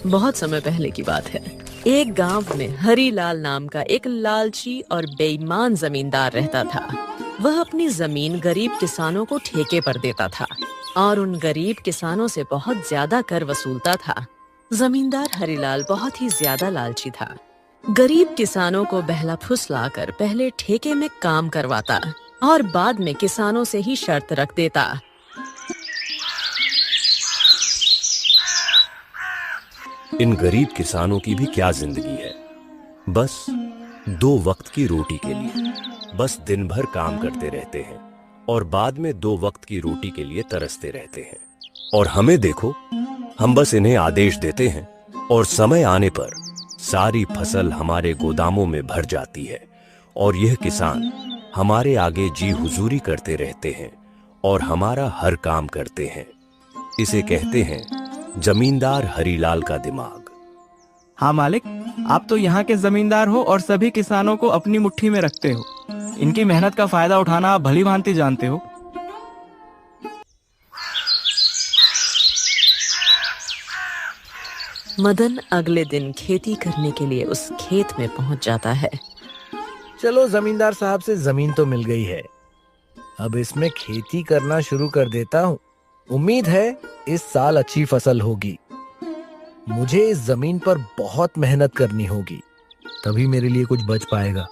बहुत समय पहले की बात है। एक गांव में हरीलाल नाम का एक लालची और बेईमान जमींदार रहता था। वह अपनी जमीन गरीब किसानों को ठेके पर देता था और उन गरीब किसानों से बहुत ज्यादा कर वसूलता था। जमींदार हरीलाल बहुत ही ज्यादा लालची था। गरीब किसानों को बहला फुसलाकर पहले ठेके में काम करवाता और बाद में किसानों से ही शर्त रख देता। इन गरीब किसानों की भी क्या जिंदगी है, बस 2 वक्त की रोटी के लिए बस दिन भर काम करते रहते हैं और बाद में 2 वक्त की रोटी के लिए तरसते रहते हैं। और हमें देखो, हम बस इन्हें आदेश देते हैं और समय आने पर सारी फसल हमारे गोदामों में भर जाती है और यह किसान हमारे आगे जी हुजूरी करते रहते हैं और हमारा हर काम करते हैं। इसे कहते हैं जमींदार हरीलाल का दिमाग। हाँ मालिक, आप तो यहाँ के जमींदार हो और सभी किसानों को अपनी मुट्ठी में रखते हो। इनकी मेहनत का फायदा उठाना आप भली भांति जानते हो। मदन अगले दिन खेती करने के लिए उस खेत में पहुंच जाता है। चलो, जमींदार साहब से जमीन तो मिल गई है, अब इसमें खेती करना शुरू कर देता हूँ। उम्मीद है इस साल अच्छी फसल होगी। मुझे इस जमीन पर बहुत मेहनत करनी होगी, तभी मेरे लिए कुछ बच पाएगा।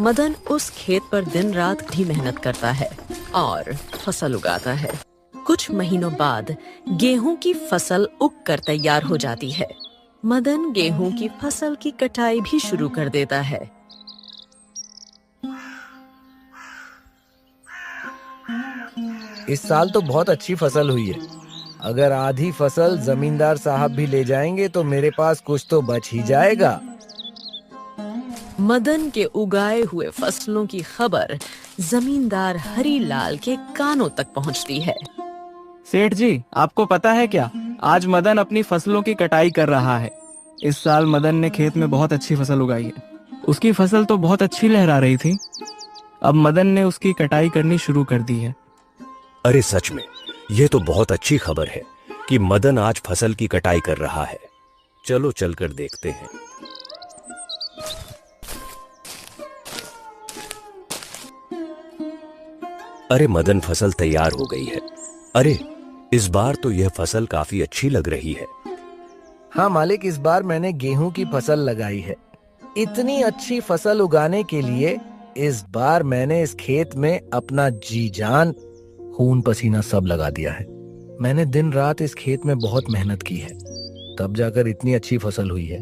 मदन उस खेत पर दिन रात भी मेहनत करता है और फसल उगाता है। कुछ महीनों बाद गेहूं की फसल उग कर तैयार हो जाती है। मदन गेहूं की फसल की कटाई भी शुरू कर देता है। इस साल तो बहुत अच्छी फसल हुई है। अगर आधी फसल जमींदार साहब भी ले जाएंगे तो मेरे पास कुछ तो बच ही जाएगा। मदन के उगाए हुए फसलों की खबर जमींदार हरीलाल के कानों तक पहुंचती है। सेठ जी, आपको पता है क्या, आज मदन अपनी फसलों की कटाई कर रहा है। इस साल मदन ने खेत में बहुत अच्छी फसल उगाई है। उसकी फसल तो बहुत अच्छी लहरा रही थी। अब मदन ने उसकी कटाई करनी शुरू कर दी है। अरे सच में, यह तो बहुत अच्छी खबर है कि मदन आज फसल की कटाई कर रहा है। चलो चलकर देखते हैं। अरे मदन, फसल तैयार हो गई है। अरे इस बार तो यह फसल काफी अच्छी लग रही है। हाँ मालिक, इस बार मैंने गेहूं की फसल लगाई है। इतनी अच्छी फसल उगाने के लिए इस बार मैंने इस खेत में अपना जी जान, खून पसीना सब लगा दिया है। मैंने दिन रात इस खेत में बहुत मेहनत की है, तब जाकर इतनी अच्छी फसल हुई है।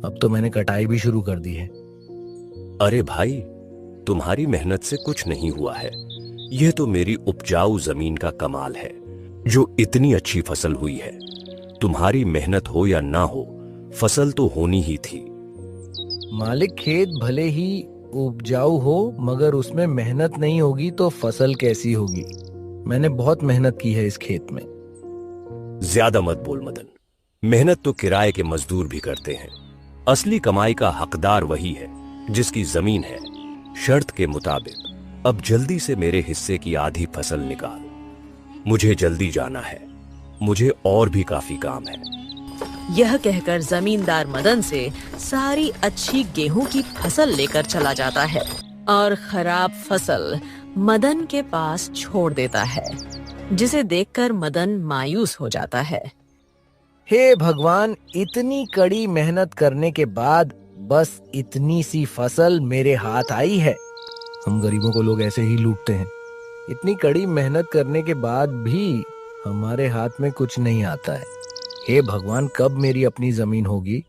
अब तो मैंने कटाई भी शुरू कर दी है। अरे भाई, तुम्हारी मेहनत से कुछ नहीं हुआ है। यह तो मेरी उपजाऊ जमीन का कमाल है जो इतनी अच्छी फसल हुई है। तुम्हारी मेहनत हो या ना हो, फसल तो होनी ही थी। मालिक, खेत भले ही उपजाऊ हो मगर उसमें मेहनत नहीं होगी तो फसल कैसी होगी। मैंने बहुत मेहनत की है इस खेत में। ज्यादा मत बोल मदन, मेहनत तो किराए के मजदूर भी करते हैं। असली कमाई का हकदार वही है जिसकी जमीन है। शर्त के मुताबिक अब जल्दी से मेरे हिस्से की आधी फसल निकाल। मुझे जल्दी जाना है, मुझे और भी काफी काम है। यह कहकर जमींदार मदन से सारी अच्छी गेहूं की फसल लेकर चला जाता है और खराब फसल मदन के पास छोड़ देता है, जिसे देखकर मदन मायूस हो जाता है। हे भगवान, इतनी कड़ी मेहनत करने के बाद बस इतनी सी फसल मेरे हाथ आई है। हम गरीबों को लोग ऐसे ही लूटते हैं। इतनी कड़ी मेहनत करने के बाद भी हमारे हाथ में कुछ नहीं आता है। हे भगवान, कब मेरी अपनी जमीन होगी?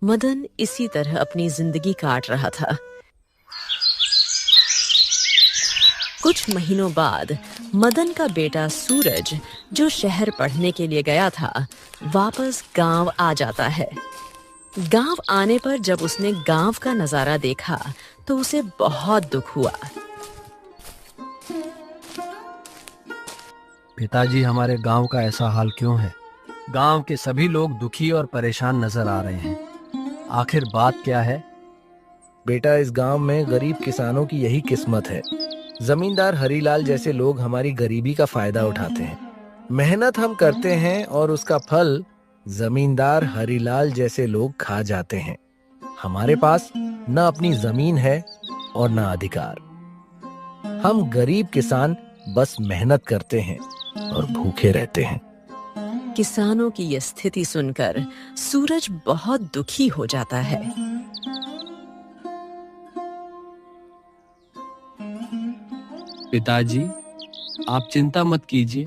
मदन इसी तरह अपनी जिंदगी काट रहा था। कुछ महीनों बाद मदन का बेटा सूरज, जो शहर पढ़ने के लिए गया था, वापस गांव आ जाता है। गांव आने पर जब उसने गांव का नजारा देखा तो उसे बहुत दुख हुआ। पिताजी, हमारे गांव का ऐसा हाल क्यों है? गांव के सभी लोग दुखी और परेशान नजर आ रहे हैं। आखिर बात क्या है? बेटा, इस गांव में गरीब किसानों की यही किस्मत है। जमींदार हरीलाल जैसे लोग हमारी गरीबी का फायदा उठाते हैं। मेहनत हम करते हैं और उसका फल जमींदार हरीलाल जैसे लोग खा जाते हैं। हमारे पास न अपनी जमीन है और न अधिकार। हम गरीब किसान बस मेहनत करते हैं और भूखे रहते हैं। किसानों की यह स्थिति सुनकर सूरज बहुत दुखी हो जाता है। पिताजी, आप चिंता मत कीजिए,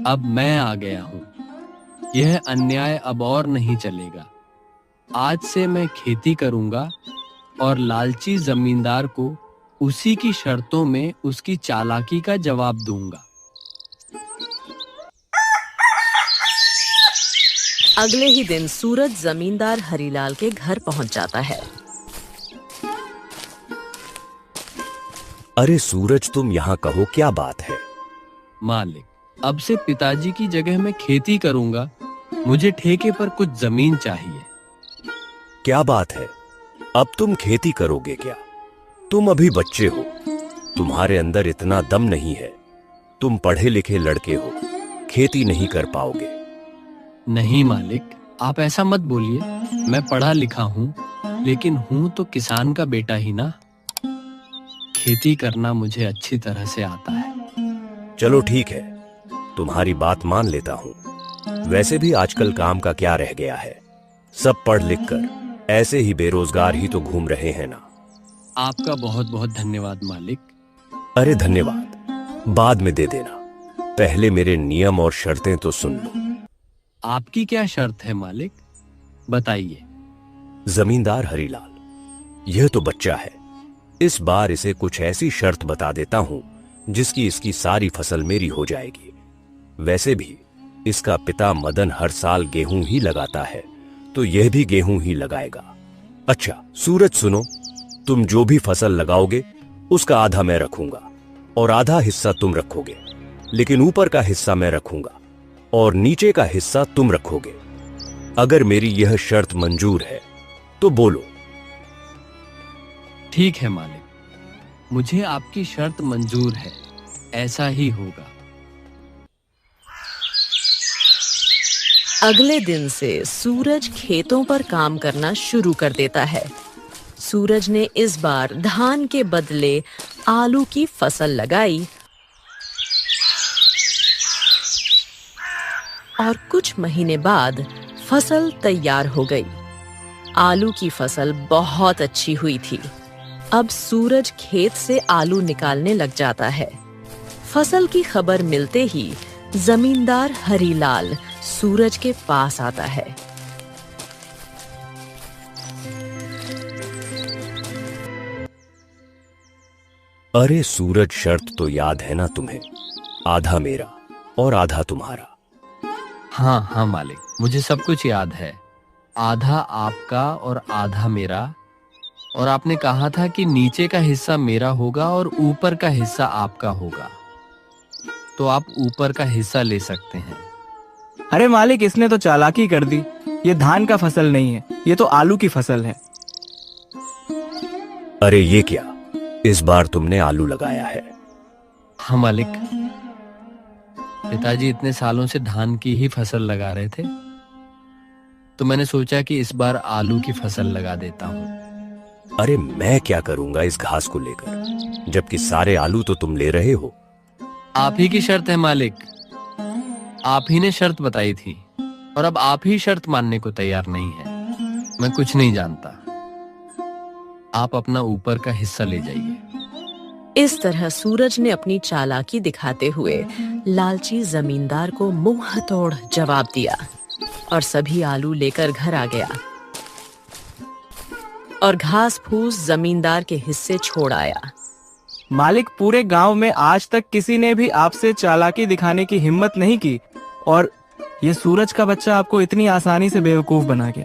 अब मैं आ गया हूँ। यह अन्याय अब और नहीं चलेगा। आज से मैं खेती करूंगा और लालची जमींदार को उसी की शर्तों में उसकी चालाकी का जवाब दूंगा। अगले ही दिन सूरज जमींदार हरीलाल के घर पहुंच जाता है। अरे सूरज, तुम यहाँ कहो, क्या बात है? मालिक, अब से पिताजी की जगह मैं खेती करूंगा। मुझे ठेके पर कुछ जमीन चाहिए। क्या बात है? अब तुम खेती करोगे क्या? तुम अभी बच्चे हो, तुम्हारे अंदर इतना दम नहीं है। तुम पढ़े लिखे लड़के हो, खेती नहीं कर पाओगे। नहीं मालिक, आप ऐसा मत बोलिए। मैं पढ़ा लिखा हूँ, लेकिन हूँ तो किसान का बेटा ही ना। खेती करना मुझे अच्छी तरह से आता है। चलो ठीक है, तुम्हारी बात मान लेता हूँ। वैसे भी आजकल काम का क्या रह गया है? सब पढ़ लिख कर ऐसे ही बेरोजगार ही तो घूम रहे हैं ना। आपका बहुत बहुत धन्यवाद मालिक। अरे धन्यवाद बाद में दे देना, पहले मेरे नियम और शर्तें तो सुन लो। आपकी क्या शर्त है मालिक, बताइए। जमींदार हरीलाल, यह तो बच्चा है। इस बार इसे कुछ ऐसी शर्त बता देता हूं जिसकी इसकी सारी फसल मेरी हो जाएगी। वैसे भी इसका पिता मदन हर साल गेहूं ही लगाता है, तो यह भी गेहूं ही लगाएगा। अच्छा सूरज सुनो, तुम जो भी फसल लगाओगे उसका आधा मैं रखूंगा और आधा हिस्सा तुम रखोगे, लेकिन ऊपर का हिस्सा मैं रखूंगा और नीचे का हिस्सा तुम रखोगे। अगर मेरी यह शर्त मंजूर है तो बोलो। ठीक है मालिक, मुझे आपकी शर्त मंजूर है, ऐसा ही होगा। अगले दिन से सूरज खेतों पर काम करना शुरू कर देता है। सूरज ने इस बार धान के बदले आलू की फसल लगाई और कुछ महीने बाद फसल तैयार हो गई। आलू की फसल बहुत अच्छी हुई थी। अब सूरज खेत से आलू निकालने लग जाता है। फसल की खबर मिलते ही जमींदार हरीलाल सूरज के पास आता है। अरे सूरज, शर्त तो याद है ना तुम्हें? आधा मेरा और आधा तुम्हारा। हाँ हाँ मालिक, मुझे सब कुछ याद है। आधा आपका और आधा मेरा। और आपने कहा था कि नीचे का हिस्सा मेरा होगा और ऊपर का हिस्सा आपका होगा। तो आप ऊपर का हिस्सा ले सकते हैं। अरे मालिक, इसने तो चालाकी कर दी। ये धान का फसल नहीं है, ये तो आलू की फसल है। अरे ये क्या, इस बार तुमने आलू लगाया है? हाँ मालिक, पिताजी इतने सालों से धान की ही फसल लगा रहे थे, तो मैंने सोचा कि इस बार आलू की फसल लगा देता हूँ। अरे मैं क्या करूंगा इस घास को लेकर, जबकि सारे आलू तो तुम ले रहे हो। आप ही की शर्त है मालिक, आप ही ने शर्त बताई थी और अब आप ही शर्त मानने को तैयार नहीं है। मैं कुछ नहीं जानता, आप अपना ऊपर का हिस्सा ले जाइए। इस तरह सूरज ने अपनी चालाकी दिखाते हुए लालची जमींदार को मुंह तोड़ जवाब दिया और सभी आलू लेकर घर आ गया और घास फूस जमींदार के हिस्से छोड़ आया। मालिक, पूरे गांव में आज तक किसी ने भी आपसे चालाकी दिखाने की हिम्मत नहीं की और ये सूरज का बच्चा आपको इतनी आसानी से बेवकूफ बना गया।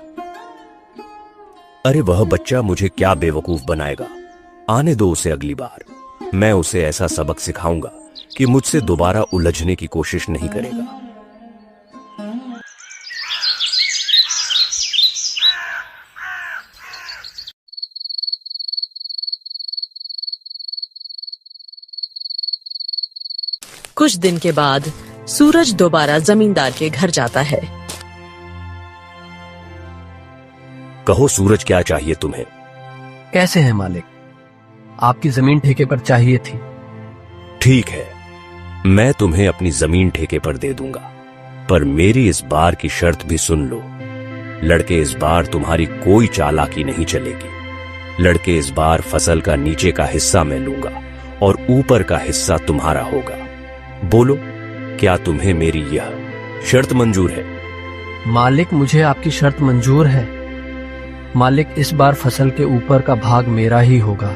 अरे वह बच्चा मुझे क्या बेवकूफ बनाएगा? आने दो उसे, अगली बार मैं उसे ऐसा सबक सिखाऊंगा कि मुझसे दोबारा उलझने की कोशिश नहीं करेगा। कुछ दिन के बाद सूरज दोबारा जमींदार के घर जाता है। कहो सूरज, क्या चाहिए तुम्हें? कैसे हैं मालिक? आपकी जमीन ठेके पर चाहिए थी। ठीक है, मैं तुम्हें अपनी जमीन ठेके पर दे दूंगा, पर मेरी इस बार की शर्त भी सुन लो। लड़के, इस बार तुम्हारी कोई चालाकी नहीं चलेगी। लड़के, इस बार फसल का नीचे का हिस्सा मैं लूंगा और ऊपर का हिस्सा तुम्हारा होगा। बोलो, क्या तुम्हें मेरी यह शर्त मंजूर है? मालिक, मुझे आपकी शर्त मंजूर है। मालिक, इस बार फसल के ऊपर का भाग मेरा ही होगा।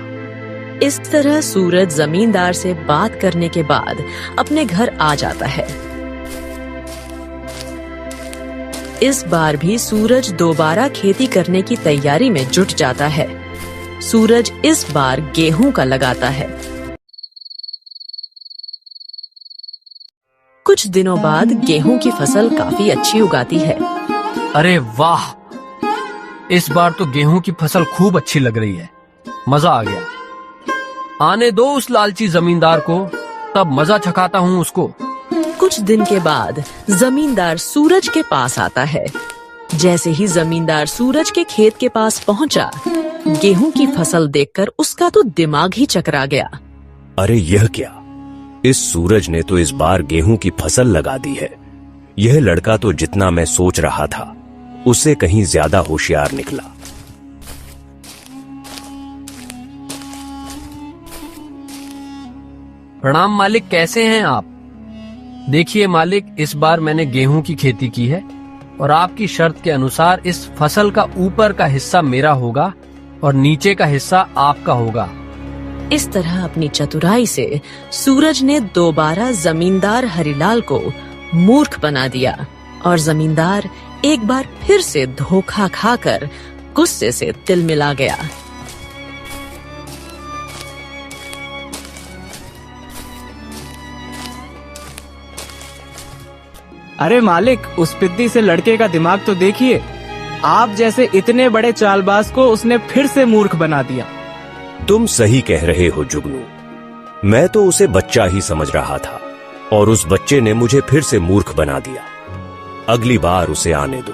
इस तरह सूरज जमींदार से बात करने के बाद अपने घर आ जाता है। इस बार भी सूरज दोबारा खेती करने की तैयारी में जुट जाता है। सूरज इस बार गेहूं का लगाता है। कुछ दिनों बाद गेहूं की फसल काफी अच्छी उगाती है। अरे वाह, इस बार तो गेहूं की फसल खूब अच्छी लग रही है। मजा आ गया। आने दो उस लालची जमींदार को, तब मजा चखाता हूँ उसको। कुछ दिन के बाद जमींदार सूरज के पास आता है। जैसे ही जमींदार सूरज के खेत के पास पहुंचा, गेहूं की फसल देखकर उसका तो दिमाग ही चकरा गया। अरे यह क्या? इस सूरज ने तो इस बार गेहूं की फसल लगा दी है। यह लड़का तो जितना मैं सोच रहा था उससे कहीं ज्यादा होशियार निकला। प्रणाम मालिक, कैसे हैं आप? देखिए मालिक, इस बार मैंने गेहूं की खेती की है और आपकी शर्त के अनुसार इस फसल का ऊपर का हिस्सा मेरा होगा और नीचे का हिस्सा आपका होगा। इस तरह अपनी चतुराई से सूरज ने दोबारा जमींदार हरिलाल को मूर्ख बना दिया और जमींदार एक बार फिर से धोखा खाकर गुस्से से तिलमिला गया। अरे मालिक, उस पिद्दी से लड़के का दिमाग तो देखिए। आप जैसे इतने बड़े चालबाज को उसने फिर से मूर्ख बना दिया। तुम सही कह रहे हो जुगनू। मैं तो उसे बच्चा ही समझ रहा था और उस बच्चे ने मुझे फिर से मूर्ख बना दिया। अगली बार उसे आने दो,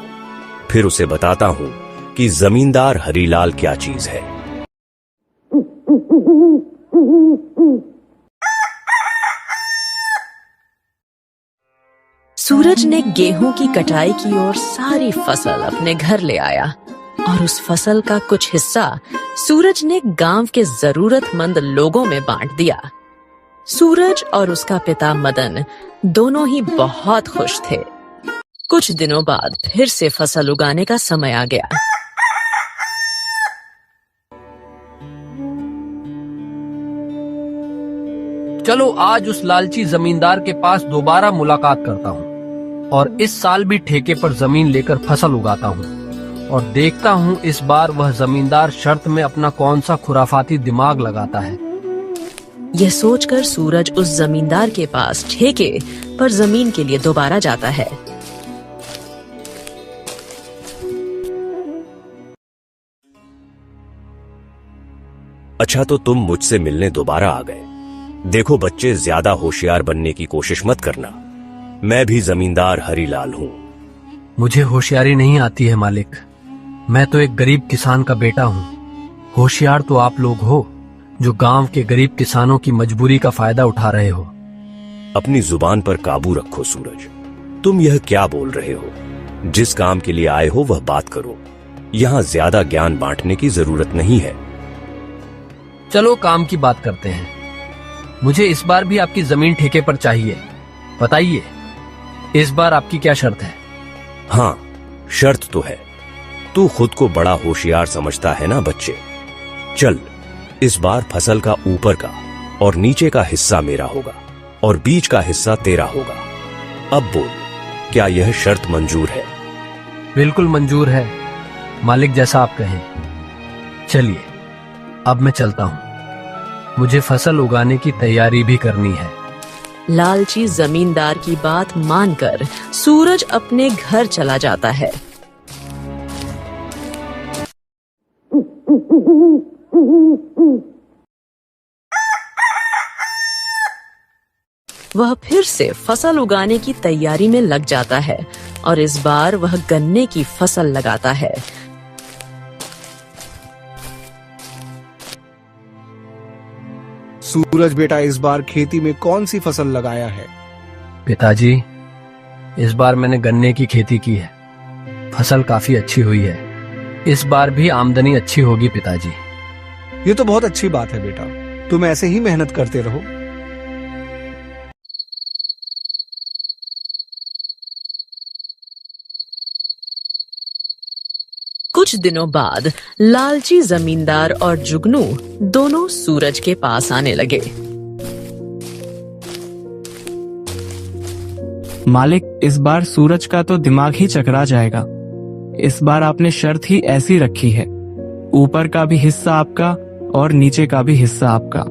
फिर उसे बताता हूं कि जमींदार हरीलाल क्या चीज है। सूरज ने गेहूं की कटाई की और सारी फसल अपने घर ले आया और उस फसल का कुछ हिस्सा सूरज ने गांव के जरूरतमंद लोगों में बांट दिया। सूरज और उसका पिता मदन दोनों ही बहुत खुश थे। कुछ दिनों बाद फिर से फसल उगाने का समय आ गया। चलो आज उस लालची जमींदार के पास दोबारा मुलाकात करता हूँ और इस साल भी ठेके पर जमीन लेकर फसल उगाता हूँ और देखता हूँ इस बार वह जमींदार शर्त में अपना कौन सा खुराफाती दिमाग लगाता है। यह सोचकर सूरज उस जमींदार के पास ठेके पर जमीन के लिए दोबारा जाता है। अच्छा, तो तुम मुझसे मिलने दोबारा आ गए। देखो बच्चे, ज्यादा होशियार बनने की कोशिश मत करना। मैं भी जमींदार हरीलाल हूँ। मुझे होशियारी नहीं आती है मालिक। मैं तो एक गरीब किसान का बेटा हूँ। होशियार तो आप लोग हो जो गांव के गरीब किसानों की मजबूरी का फायदा उठा रहे हो। अपनी जुबान पर काबू रखो सूरज। तुम यह क्या बोल रहे हो? जिस काम के लिए आए हो वह बात करो। यहाँ ज्यादा ज्ञान बांटने की जरूरत नहीं है। चलो काम की बात करते हैं। मुझे इस बार भी आपकी जमीन ठेके पर चाहिए। बताइए, इस बार आपकी क्या शर्त है? हाँ, शर्त तो है। तू खुद को बड़ा होशियार समझता है ना बच्चे। चल, इस बार फसल का ऊपर का और नीचे का हिस्सा मेरा होगा और बीच का हिस्सा तेरा होगा। अब बोल, क्या यह शर्त मंजूर है? बिल्कुल मंजूर है मालिक, जैसा आप कहें। चलिए अब मैं चलता हूँ। मुझे फसल उगाने की तैयारी भी करनी है। लालची जमींदार की बात मानकर सूरज अपने घर चला जाता है। वह फिर से फसल उगाने की तैयारी में लग जाता है और इस बार वह गन्ने की फसल लगाता है। सूरज बेटा, इस बार खेती में कौन सी फसल लगाया है? पिताजी, इस बार मैंने गन्ने की खेती की है। फसल काफी अच्छी हुई है। इस बार भी आमदनी अच्छी होगी पिताजी। ये तो बहुत अच्छी बात है बेटा, तुम ऐसे ही मेहनत करते रहो। कुछ दिनों बाद लालची जमींदार और जुगनू दोनों सूरज के पास आने लगे। मालिक, इस बार सूरज का तो दिमाग ही चकरा जाएगा। इस बार आपने शर्त ही ऐसी रखी है, ऊपर का भी हिस्सा आपका और नीचे का भी हिस्सा आपका।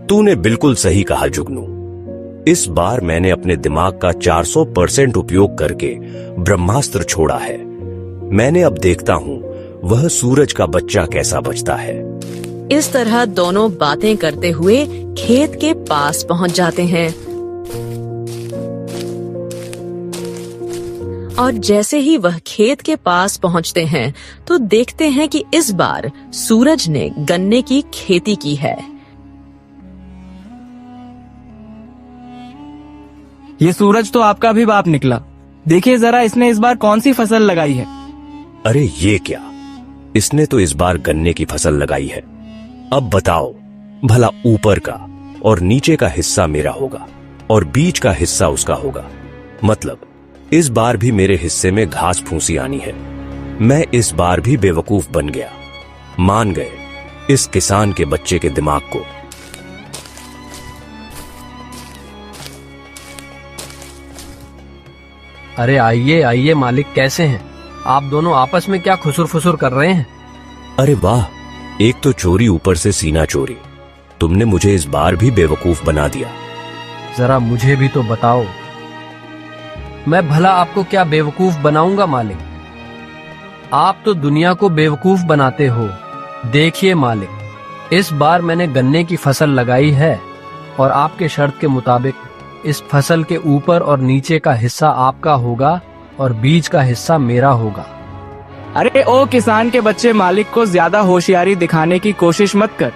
तूने बिल्कुल सही कहा जुगनू। इस बार मैंने अपने दिमाग का 400% उपयोग करके ब्रह्मास्त्र छोड़ा है। मैंने अब देखता हूँ वह सूरज का बच्चा कैसा बचता है। इस तरह दोनों बातें करते हुए खेत के पास पहुंच जाते हैं और जैसे ही वह खेत के पास पहुंचते हैं तो देखते हैं कि इस बार सूरज ने गन्ने की खेती की है। ये सूरज तो आपका भी बाप निकला। देखिए जरा, इसने इस बार कौन सी फसल लगाई है। अरे ये क्या, इसने तो इस बार गन्ने की फसल लगाई है। अब बताओ भला ऊपर का और नीचे का हिस्सा मेरा होगा और बीच का हिस्सा उसका होगा। मतलब इस बार भी मेरे हिस्से में घास फूसी आनी है। मैं इस बार भी बेवकूफ बन गया। मान गए इस किसान के बच्चे के दिमाग को। अरे आइए आइए मालिक, कैसे हैं आप दोनों? आपस में क्या खुसुर फुसुर कर रहे हैं? अरे वाह, एक तो चोरी ऊपर से सीना चोरी। तुमने मुझे इस बार भी बेवकूफ बना दिया। जरा मुझे भी तो बताओ, मैं भला आपको क्या बेवकूफ बनाऊंगा मालिक? आप तो दुनिया को बेवकूफ बनाते हो। देखिए मालिक, इस बार मैंने गन्ने की फसल लगाई है और आपके शर्त के मुताबिक इस फसल के ऊपर और नीचे का हिस्सा आपका होगा और बीच का हिस्सा मेरा होगा। अरे ओ किसान के बच्चे, मालिक को ज्यादा होशियारी दिखाने की कोशिश मत कर।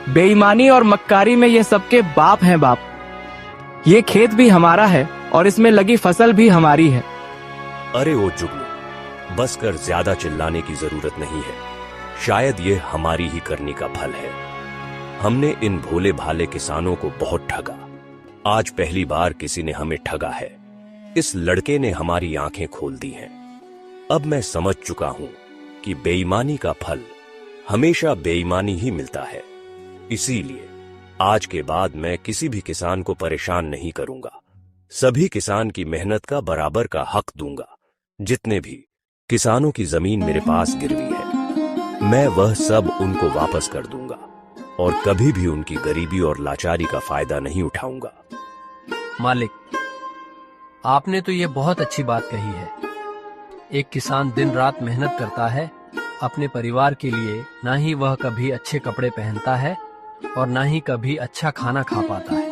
बेईमानी और मक्कारी में ये सबके बाप हैं बाप। ये खेत भी हमारा है और इसमें लगी फसल भी हमारी है। अरे ओ जुगनू, बस कर, ज्यादा चिल्लाने की जरूरत नहीं है। शायद ये हमारी ही करनी का फल है। हमने इन भोले भाले किसानों को बहुत ठगा। आज पहली बार किसी ने हमें ठगा है। इस लड़के ने हमारी आंखें खोल दी हैं। अब मैं समझ चुका हूं कि बेईमानी का फल हमेशा बेईमानी ही मिलता है। इसीलिए आज के बाद मैं किसी भी किसान को परेशान नहीं करूंगा। सभी किसान की मेहनत का बराबर का हक दूंगा। जितने भी किसानों की जमीन मेरे पास गिरवी है, मैं वह सब उनको वापस कर दूंगा और कभी भी उनकी गरीबी और लाचारी का फायदा नहीं उठाऊंगा। मालिक, आपने तो ये बहुत अच्छी बात कही है। एक किसान दिन रात मेहनत करता है अपने परिवार के लिए। ना ही वह कभी अच्छे कपड़े पहनता है और ना ही कभी अच्छा खाना खा पाता है।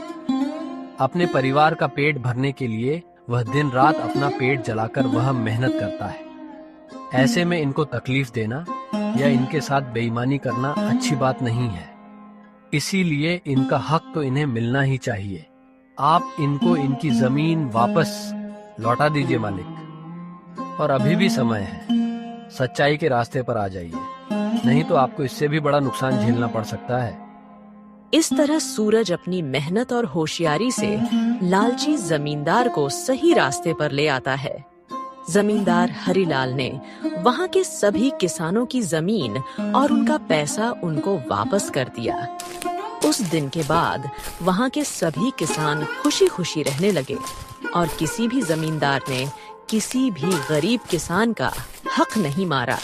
अपने परिवार का पेट भरने के लिए वह दिन रात अपना पेट जलाकर वह मेहनत करता है। ऐसे में इनको तकलीफ देना या इनके साथ बेईमानी करना अच्छी बात नहीं है। इसीलिए इनका हक तो इन्हें मिलना ही चाहिए। आप इनको इनकी जमीन वापस लौटा दीजिए मालिक। और अभी भी समय है, सच्चाई के रास्ते पर आ जाइए, नहीं तो आपको इससे भी बड़ा नुकसान झेलना पड़ सकता है। इस तरह सूरज अपनी मेहनत और होशियारी से लालची जमींदार को सही रास्ते पर ले आता है। जमींदार हरिलाल ने वहां के सभी किसानों की जमीन और उनका पैसा उनको वापस कर दिया। उस दिन के बाद वहां के सभी किसान खुशी खुशी रहने लगे और किसी भी जमींदार ने किसी भी गरीब किसान का हक नहीं मारा।